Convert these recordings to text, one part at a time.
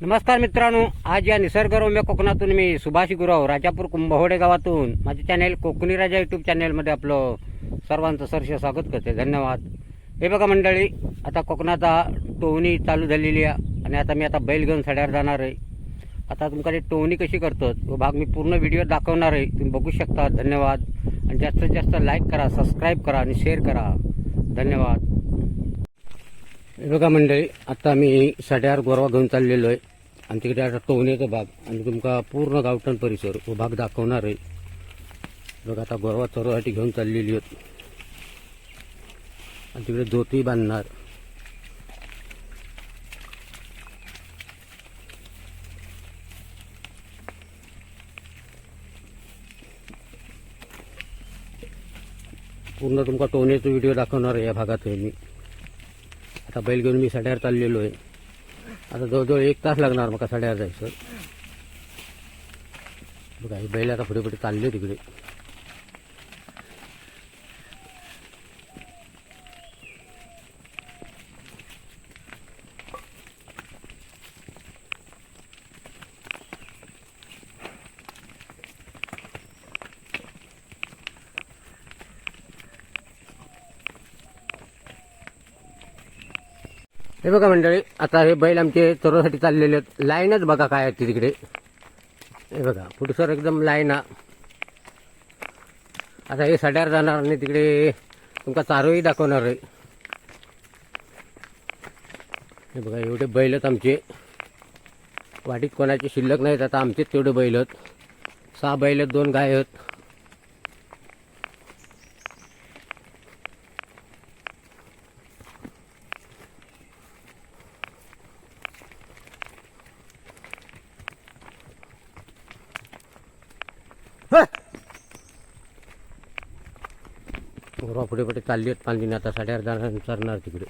नमस्कार मित्रांनो, आज या निसर्गरम्य कोकणातून मी सुभाष गुरव राजापूर कुंभवडे गावातून माझे चॅनेल कोकणी राजा यूट्यूब चॅनेलमध्ये आपलं सर्वांचं सहर्ष स्वागत करते. धन्यवाद. हे बघा मंडळी, आता कोकणात टोवणी चालू झालेली आहे आणि आता मी बैल घेऊन सड्यावर जाणार आहे. आता तुमच्याकडे टोवणी कशी करतात तो भाग मी पूर्ण व्हिडिओ दाखवणार आहे, तुम्ही बघू शकता. धन्यवाद. आणि जास्तीत जास्त लाईक करा, सबस्क्राईब करा आणि शेअर करा. धन्यवाद. हे बघा मंडळी, आता मी सड्यावर गोरवा घेऊन चाललेलो आहे आणि तिकडे आता टोवण्याचा भाग आणि तुमका पूर्ण गावठण परिसर तो भाग दाखवणार आहे. बघा आता गोरवा चरवासाठी घेऊन चाललेली होती आणि तिकडे धोती बांधणार. पूर्ण तुमका टोवण्याचा व्हिडिओ दाखवणार आहे या भागात. मी आता बैल घेऊन मी सड्यावर चाललेलो आहे. आता जवळजवळ 1 तास लागणार मग सड्यावर जायचं. बघा हे बैल आता पुढे पुढे चालले तिकडे. हे बघा मंडळी, आता हे बैल आमचे चरवण्यासाठी चाललेले आहेत. लाईनच बघा काय आहे तिकडे. हे बघा पुढसर एकदम लाईन. आता हे सड्यावर जाणार आणि तिकडे तुमका चारोही दाखवणार आहे. हे बघा एवढे बैल आहेत आमचे. वाटीत कोणाचे शिल्लक नाहीत, आता आमचेच तेवढे बैल आहेत. 6 बैल आहेत, 2 गाय आहेत. गोरवा पुढे पुढे चालली आहेत पांदीने. आता सड्यावर जाणार चरणार तिकडे.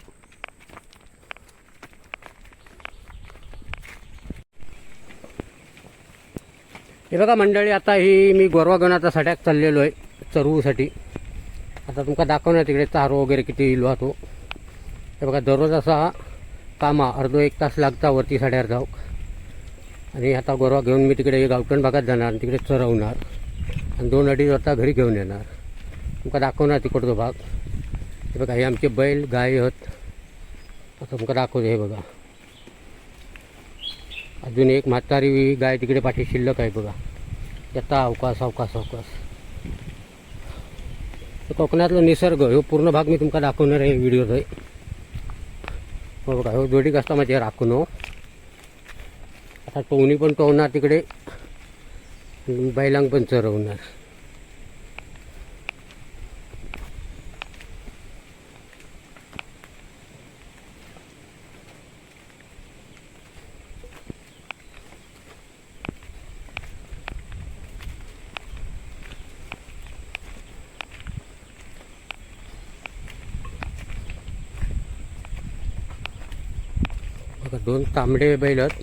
हे बघा मंडळी, आता ही मी गोरवा घेऊन आता सड्यात चाललेलो आहे चरवूसाठी. आता तुमका दाखवणार तिकडे चारो वगैरे किती येईल तो. हे बघा दररोज असा कामा अर्धो 1 तास लागता वरती सड्यावर जाऊ. आणि आता गोरवा घेऊन मी तिकडे गावठण भागात जाणार आणि तिकडे चरवणार आणि 2-2.5 वाजता घरी घेऊन येणार. तुमका दाखवणार तिकडचा भाग. हे बघा हे आमचे बैल गाय आहेत. आता तुमका दाखवतो. हे बघा अजून एक म्हातारी गाय तिकडे पाठी शिल्लक आहे. बघा येता अवकाश अवकाश अवकाश. कोकणातलं निसर्ग हे पूर्ण भाग मी तुमका दाखवणार आहे व्हिडिओत आहे. हो बघा हो जोडी कसता माझे राखून. आता टोवणी पण टोवणार तिकडे, बैलांग पण चरवणार. बघा 2 तांबडे बैल आहेत,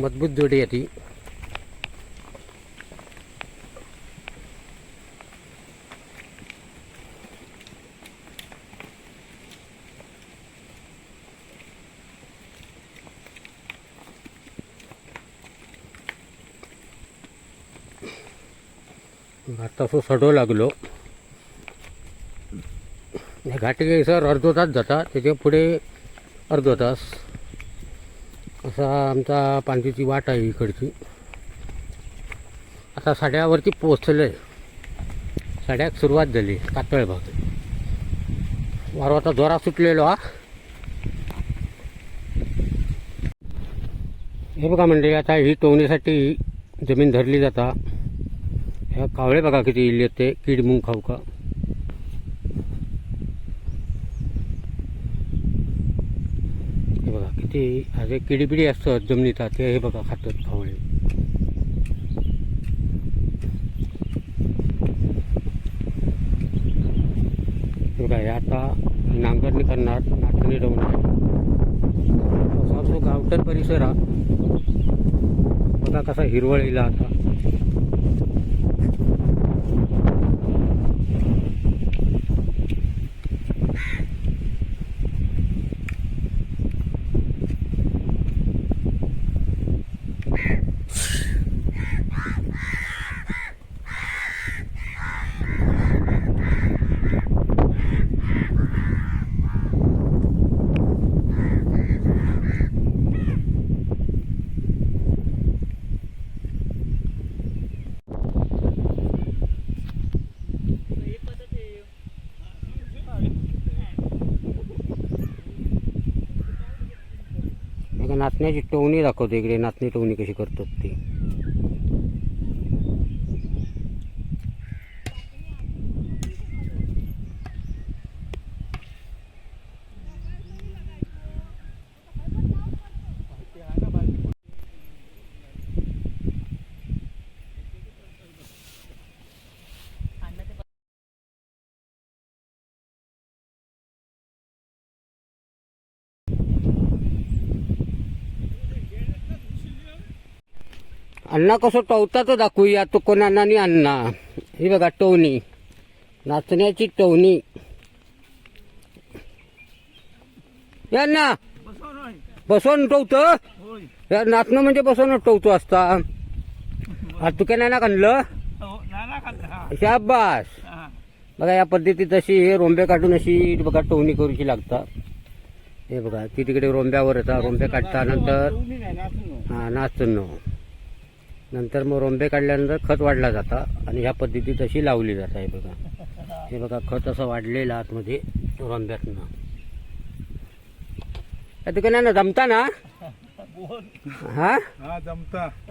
मजबूत जोडी आहे ती. आता तो सडो लागलो. घाटी सर अर्धो तास जाता, त्याच्या पुढे अर्धो तास असा आमचा पांचीची वाट आहे इकडची. आता सड्यावरती पोचले. सड्याक सुरुवात झाली. कातळ भाग वारो आता जोरात सुटलेलो. हे बघा म्हणजे आता ही टोवण्यासाठी जमीन धरली जाता. ह्या कावळे बघा किती इल्ले ते कीड मुंग खाऊ का. हे बघा किती असे किडीबिडी असतात जमिनीत ते. हे बघा खातात कावळे. हे बघा हे आता नांगरणी करणार, नाचणी रवणार. असा तो गावठण परिसर हा बघा कसा हिरवळीला. आता नाचण्याची टोवणी दाखवतो इकडे. नाचणी टोवणी कशी करतात ती. अण्णा कसं टवतात दाखवूया तो कोण अण्णानी अण्णा. ही बघा टोवणी, नाचण्याची टोवणी. या अण्णा बसवून टवतो. या नाचणं म्हणजे बसवून टवतो असता. आज तुका नाही ना काढलं. शाबास. बघा या पद्धतीत अशी हे रोंबे काढून अशी बघा टोवणी करूची लागतात. हे बघा ती तिकडे रोंब्यावर येतात. रोंबे काढता नंतर हा नाचणं. नंतर मग रोंबे काढल्यानंतर खत वाढला जाता आणि ह्या पद्धतीत अशी लावली जात आहे. बघा हे बघा खत असं वाढलेलं आतमध्ये रोंब्यातनं. तुका ना जमता ना. हा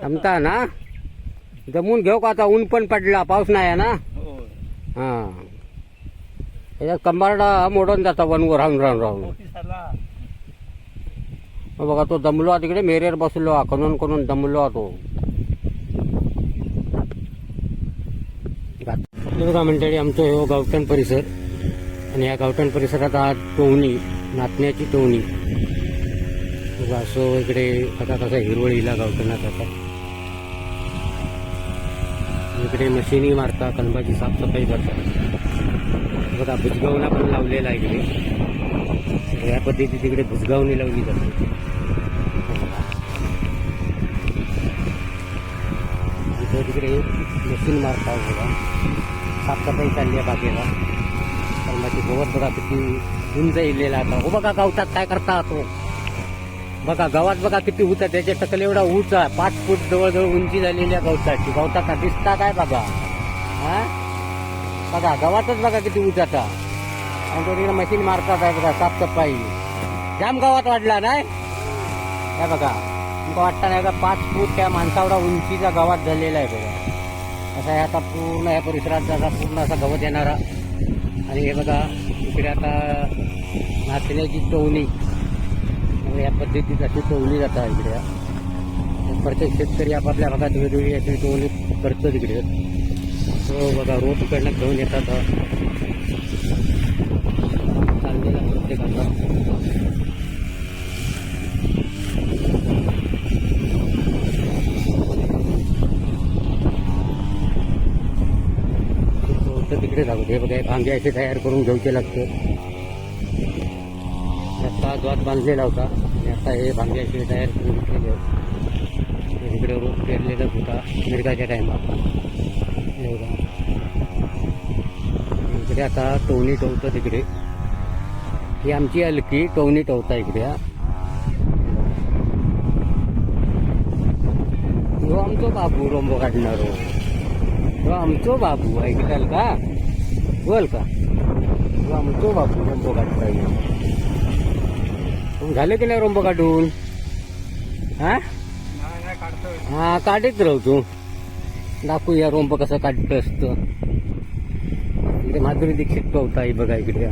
जमता ना. जमून घेऊ का आता. ऊन पण पडला, पाऊस नाही आहे ना. हा त्याच्यात कंबारडा मोडून जाता वनवर राहून राहून राहून. बघा तो दमलो तिकडे मेरेर बसलो करून करून दमलो तो. बघा मंडळी आमचं हे गावठण परिसर आणि या गावठण परिसरात आज टोवणी, नाचण्याची टोवणी. बघा असं इकडे आता कसा हिरवळीला गावठणात आता. इकडे मशिनी मारता, कलबाची साफसफाई करतात. बघा भुजगावना पण लावलेला आहे इकडे. या पद्धती तिकडे भुजगावणी लावली जाते. तिकडे मशीन मारतात. बघा साफसफाई चालली आहे बागेला. कलबाची गवत बघा किती उंच इलेला आता. हो बघा गावतात काय करता तो. बघा गावात बघा किती उंच आहे. त्याच्या टकल एवढा उंच आहे. 5 फूट जवळजवळ उंची झालेल्या गवताची. गवतात दिसता काय बघा. हा बघा गावातच बघा किती उंच आता. आणि तो तिकडे मशीन मारतात आहे बघा साफसफाई. जाम गावात वाढला नाही. काय बघा तुमका वाटतं नाही का 5 फूट त्या माणसावडा उंचीचा गावात झालेला आहे बघा. असा आहे आता पूर्ण या परिसरात असा पूर्ण असा गवत येणारा. आणि हे बघा इकडे आता नाचण्याची टोवणी या पद्धतीत अशी टोवली जातात इकडे. प्रत्येक शेतकरी आपापल्या भागात वेगवेगळी अशी टोवणी करतो तिकडे. तो बघा रोप इकडनं घेऊन येतात. चाललेला प्रत्येकाचा. तिकडे जाऊ दे. बघा भांगे असे तयार करून घ्यायचे लागतं. आता द्वात बांधलेला होता आणि आता हे भांगे असे तयार करून घेतलेले. तिकडे रोप पेरलेलाच होता मिरगाच्या टायमात. इकडे आता टोवणी टवतं तिकडे. ही आमची हलकी टोवणी टवता इकडे. हो आमचो बाबू रोंबो काढणार. हो आमचो बाबू ऐकताल का. बोल का. हो आमचो बाबू रोंबो काढता येईल. झाले की नाही रोंबो काढून. हा काढत राहतो. दाखवूया रोंबो कसं काढत असतं. इकडे माधुरी दीक्षित टवता आहे बघा इकडे.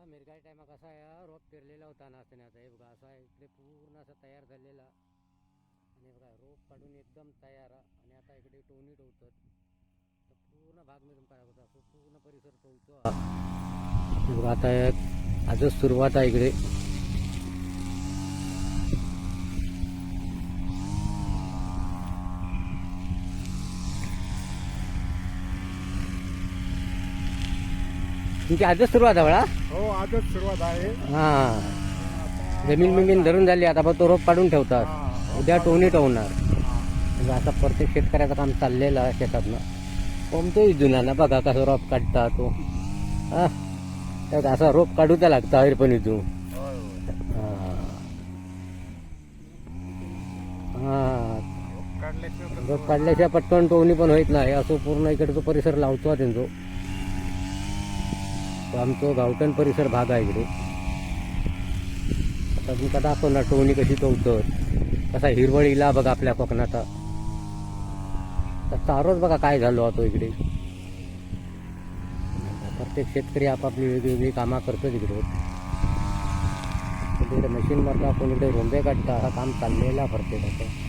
मिरगाच्या टायमा कसा आहे रोप पेरलेला होता नाचण्याचा. हे बघा असा इकडे पूर्ण असा तयार झालेला. आणि बघा रोप काढून एकदम तयार. आणि आता इकडे टोवणी टवतात. तर पूर्ण भाग मी तुमका दाखवतो. असं पूर्ण परिसर टवतो. बघा आता आजच सुरुवात आहे इकडे. तुमची आजच सुरुवात आहे. हो आजच सुरुवात आहे. हा जमीन धरून झाली. आता तो रोप काढून ठेवतात. उद्या टोवणी टवणार. म्हणजे आता प्रत्येक शेतकऱ्याचं काम चाललेलं आहे शेतातनं. कोणतोही जुना ना बघा कसं रोप काढता तो. हा असा रोप काढूचा लागता हर पण इथून. रोप काढल्याशिवाय पटकन टोवणी पण होत नाही. असं पूर्ण इकडे परिसर लावतो त्यांचो. तो आमचो गावठण परिसर भाग आहे इकडे. आता तुमका दाखवणार टोवणी कशी टोवतात, कसा हिरवळीला बघा आपल्या कोकणात. तर चारोच बघा काय झालो होतो इकडे. प्रत्येक शेतकरी आपापली वेगवेगळी कामं करतो तिकडे. तिकडे मशीन मारता, कोण इकडे रोंबे काढता. हा काम चाललेला प्रत्येकाचं.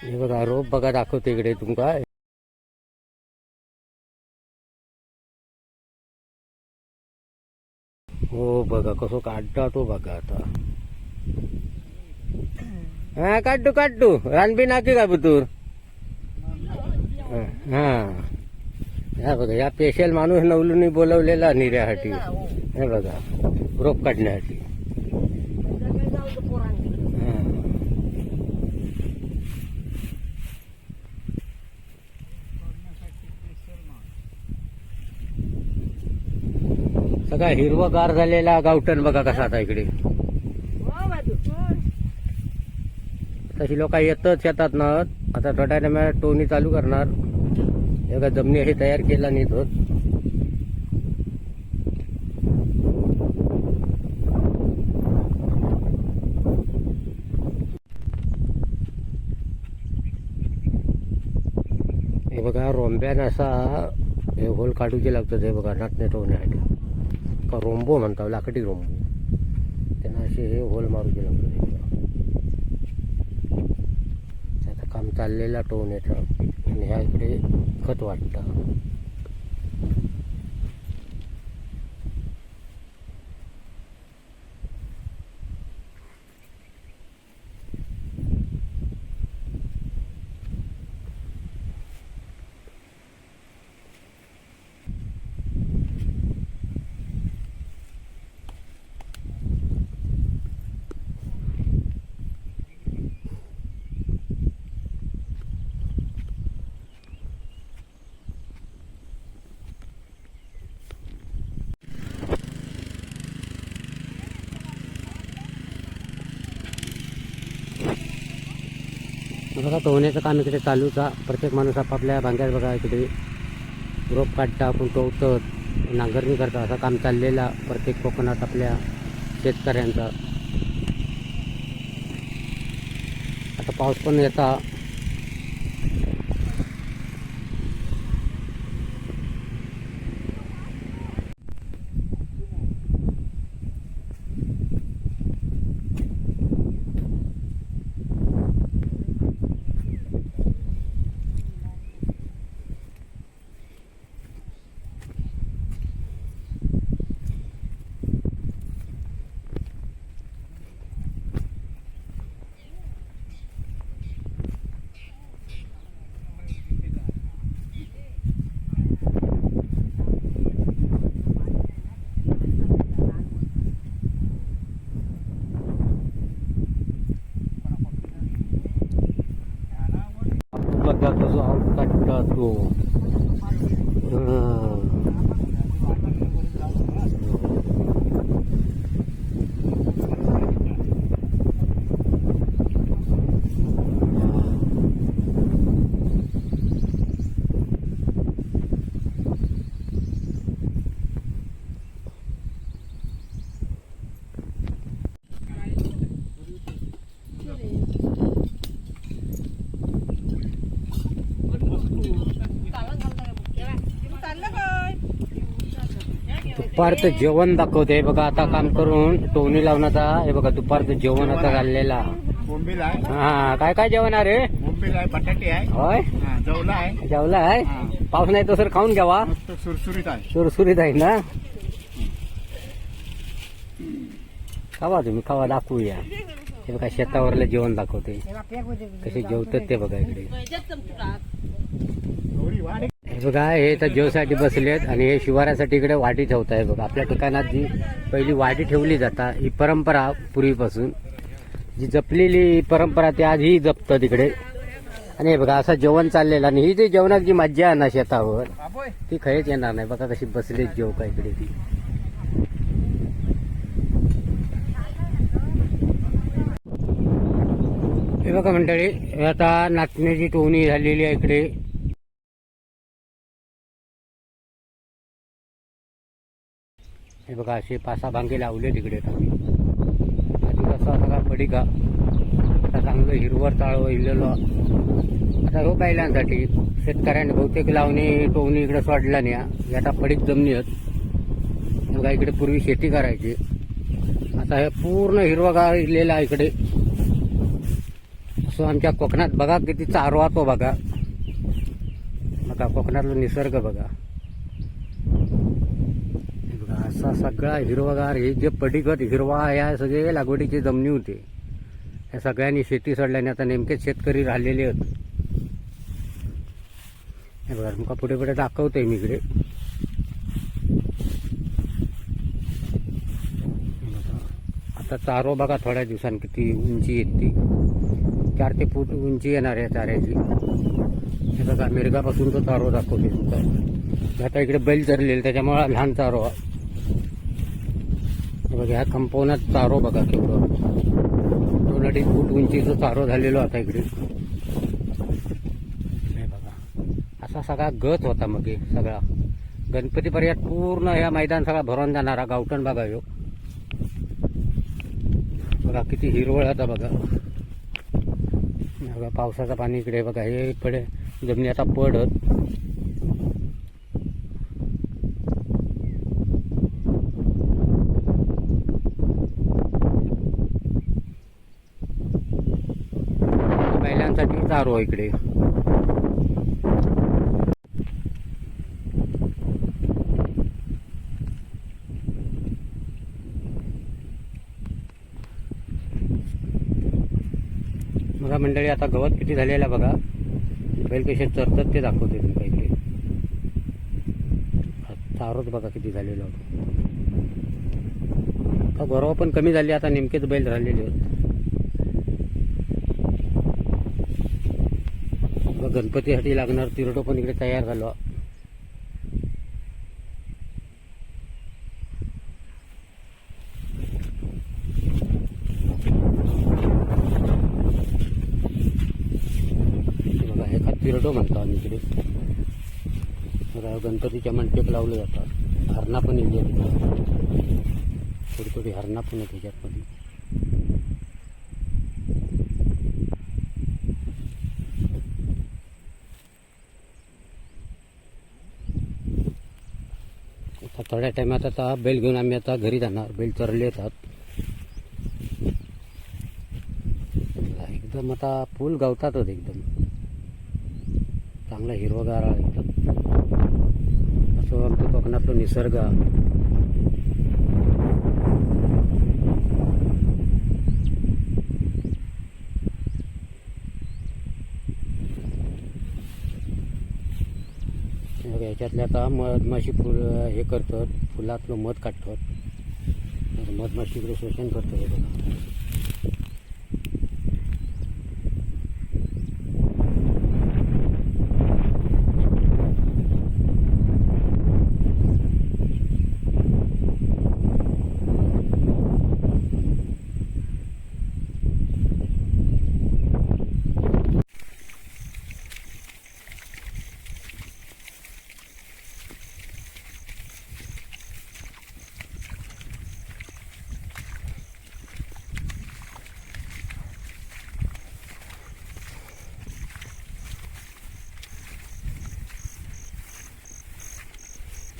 हे बघा रोप बघा दाखवतो इकडे तुमका. हो बघा कसं काढता तो बघा आता. हा काढू काढू रानबी नाकी का बुतूर. हा हा बघा या स्पेशल माणूस नवलूनी बोलवलेला निर्यासाठी. हे बघा रोप काढण्यासाठी. सगळा हिरवगार झालेला गावठण बघा कसा आता इकडे. तशी लोक येतच शेतात ना. आता थोड्या टायमात टोनी चालू करणार. हे बघा जमिनी अशी तयार केला नाही तो. हे बघा रोंब्यान असा हे होल काढूचे लागतात. हे बघा नाचणे टोवण्यासाठी का रोंबो म्हणतात, लाकडी रोंबो. त्यांना असे हे होल मारूचे लागतात. आता काम चाललेला टोवण्याचं. आणि ह्या इकडे खत वाटतं. बघा टोवण्याचं काम इकडे चालूच आहे. प्रत्येक माणूस आपापल्या भांग्यात बघा इकडे रोप काढता, आपण टोवतात, नांगरणी करता. असं काम चाललेला प्रत्येक कोकणात आपल्या शेतकऱ्यांचा. आता पाऊस पण येता. बघा कसं आऊट काढता तो. दुपारचं जेवण दाखवते बघा. आता काम करून टोवणी लावण्याचा. हे बघा दुपारचं जेवण आता झालेला. बोंबील आहे, हा काय काय जेवण आहे रे. बोंबील आहे, बटाटे आहे, होय जवला आहे. जेवला आहे. पाऊस नाही तर सर खाऊन घ्यावा. मस्त सुरसुरीत आहे. सुरसुरीत आहे ना. खावा तुम्ही खावा, दाखवूया. हे बघा शेतावरलं जेवण दाखवते. कसे जेवतात ते बघा इकडे. हे बघा हे तर जेवसाठी बसलेत आणि हे शिवारासाठी इकडे वाटी ठेवत आहे बघा. आपल्या ठिकाणात जी पहिली वाटी ठेवली जाता ही परंपरा पूर्वीपासून जी जपलेली परंपरा ती आजही जपतं तिकडे. आणि हे बघा असं जेवण चाललेलं आणि ही जी जेवणाची जी मज्जा आहे ना शेतावर ती खरेच येणार नाही. बघा कशी बसली जेव का इकडे ती. हे बघा मंडळी, हे आता नाचण्याची टोवणी झालेली आहे इकडे. हे बघा असे पासा भांगे लावले तिकडे. आधी कसा सगळा पडिका, आता चांगलं हिरवळ चाळवं इलेलो. आता हो बैलांसाठी शेतकऱ्यांनी बहुतेक लावणी टोवणी इकडे सोडला नाही. आता पडीक जमिनी आहेत बघा. इकडे पूर्वी शेती करायची, आता हे पूर्ण हिरवगार इलेलं आहे इकडे. असं आमच्या कोकणात बघा किती चारवा तो बघा. बघा कोकणातला निसर्ग बघा. असा सगळा हिरवगार. हे जे पडीगत हिरवा या सगळे लागवडीची जमिनी होते. या सगळ्यांनी शेती सोडल्याने आता नेमकेच शेतकरी राहिलेले आहेत. हे बघा तुमका पुढे पुढे दाखवतोय मी इकडे. आता चारो बघा थोड्या दिवसांनी किती उंची येते. 4 ते फूट उंची येणार आहे चाऱ्याची. हे बघा मिरगापासून तो चारो दाखवते तुमचा. आता इकडे बैल चरलेले त्याच्यामुळे लहान चारो. बघा ह्या कंपाऊंडात चारो बघा केवढं 2-2.5 फूट उंचीचं चारो झालेलो आता इकडे. हे बघा असा सगळा गत होता मग हे सगळा. गणपतीपर्यंत पूर्ण ह्या मैदान सगळा भरून जाणारा गावठण बघा ह्यो. बघा किती हिरवळ आता बघा. बघा पावसाचं पाणी इकडे बघा. हे इकडे जमिनी आता पडत. बैलांसाठी चारो इकडे. बघा मंडळी आता गवत किती झालेला बघा. बैल कसे चरतात ते दाखवते मी काही इकडे. चारोच बघा किती झालेला होता. आता गौरव पण कमी झाली. आता नेमकेच बैल राहिलेले होते. गणपतीसाठी लागणार तिरडो पण इकडे तयार झालो. बघा हे तिरडो म्हणतो आम्ही इकडे. बघा गणपतीच्या मंडपेक लावले जातात. हरणा पण येते थोडी थोडी हरणा पण आहे त्याच्यात. थोड्या टायमात आता बैल घेऊन आम्ही आता घरी जाणार. बैल चरले येतात एकदम. आता फुल गवतातच एकदम चांगला हिरवगार एकदम. असं आमचं कोकणातलं निसर्ग. याच्यातल्या आता मधमाशी फुल हे करतात. फुलातलं मध काढतात. मधमाशी इकडे शोषण करतात. हे बघा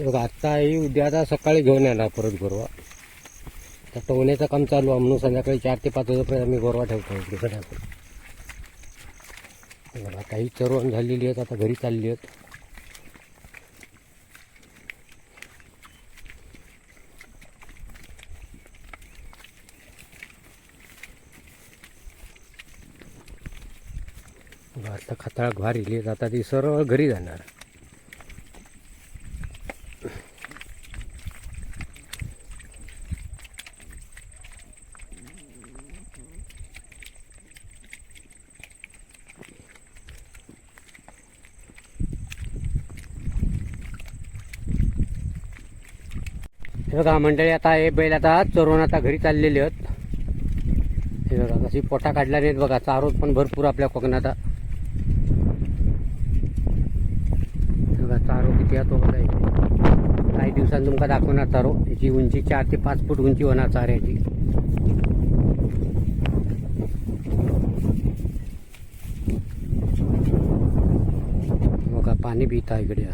बघा. आत्ता ही उद्या आता सकाळी घेऊन येणार परत गोरवा. आता टोवण्याचं काम चालू आहे म्हणून संध्याकाळी 4 ते 5 वाजेपर्यंत आम्ही गोरवा ठेवतो इकडे सगळ्याकडे. बघा काही चरवण झालेली आहेत. आता घरी चालली आहेत. आता खताळ घार इली आता ती सरळ घरी जाणार. हे बघा मंडळी, आता हे बैल आता चरून आता घरी चाललेले आहेत. हे बघा कशी पोटा काढला नाहीत बघा. चारोत पण भरपूर आपल्या कोकणात. हे बघा चारो किती आहे तो बघा इकडे. काही दिवसांनी तुमका दाखवणार चारो. याची उंची 4 ते 5 फूट उंची होणार चाऱ्याची. बघा पाणी पिता इकडे.